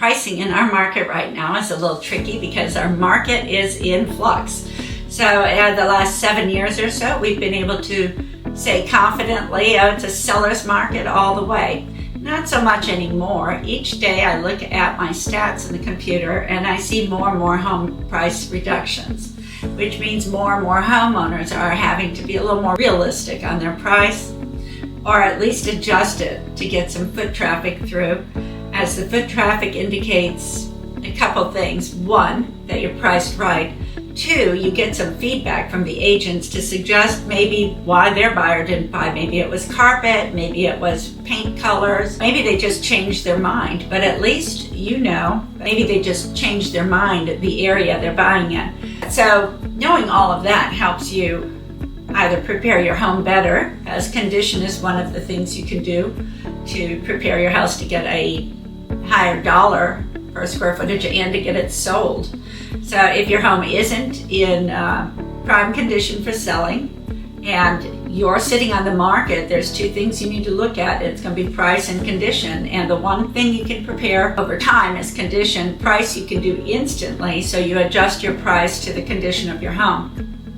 Pricing in our market right now is a little tricky because our market is in flux. So the last 7 years or so, we've been able to say confidently, it's a seller's market all the way. Not so much anymore. Each day I look at my stats in the computer and I see more and more home price reductions, which means more and more homeowners are having to be a little more realistic on their price, or at least adjust it to get some foot traffic through, as the foot traffic indicates a couple things. One, that you're priced right. Two, you get some feedback from the agents to suggest maybe why their buyer didn't buy. Maybe it was carpet, maybe it was paint colors, maybe they just changed their mind, but at least you know, maybe they just changed their mind at the area they're buying in. So knowing all of that helps you either prepare your home better, as condition is one of the things you can do to prepare your house to get a higher dollar per square footage and to get it sold. So if your home isn't in prime condition for selling and you're sitting on the market, there's two things you need to look at. It's going to be price and condition. And the one thing you can prepare over time is condition. Price you can do instantly, so you adjust your price to the condition of your home.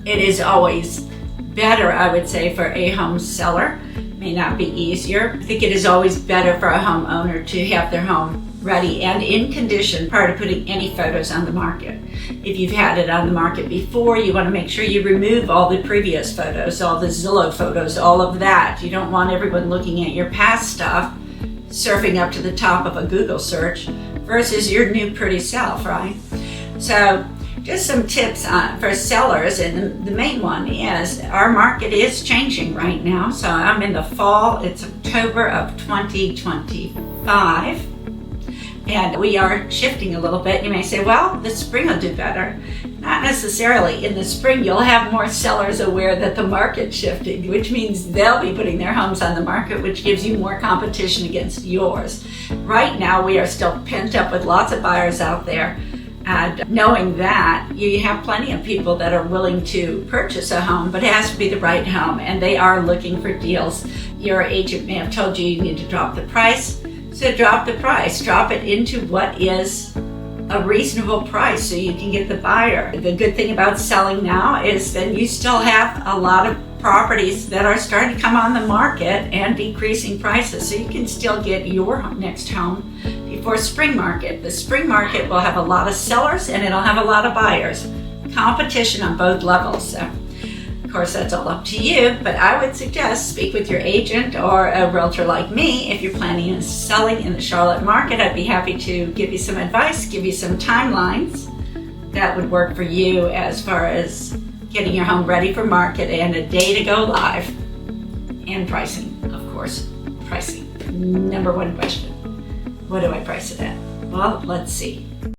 It is always better, I would say, for a home seller. It may not be easier. I think it is always better for a homeowner to have their home ready and in condition prior to putting any photos on the market. If you've had it on the market before, you want to make sure you remove all the previous photos, all the Zillow photos, all of that. You don't want everyone looking at your past stuff, surfing up to the top of a Google search versus your new pretty self, right? So just some tips for sellers, and the main one is our market is changing right now. So I'm in the fall, it's October of 2025. And we are shifting a little bit. You may say, well, the spring will do better. Not necessarily. In the spring, you'll have more sellers aware that the market's shifting, which means they'll be putting their homes on the market, which gives you more competition against yours. Right now, we are still pent up with lots of buyers out there. And knowing that, you have plenty of people that are willing to purchase a home, but it has to be the right home, and they are looking for deals. Your agent may have told you need to drop the price. So drop the price, drop it into what is a reasonable price so you can get the buyer. The good thing about selling now is that you still have a lot of properties that are starting to come on the market and decreasing prices, so you can still get your next home before spring market. The spring market will have a lot of sellers and it'll have a lot of buyers. Competition on both levels. So, of course, that's all up to you, but I would suggest speak with your agent or a realtor like me. If you're planning on selling in the Charlotte market, I'd be happy to give you some advice, give you some timelines that would work for you as far as getting your home ready for market and a day to go live. And pricing, of course. Pricing. Number one question. What do I price it at? Well, let's see.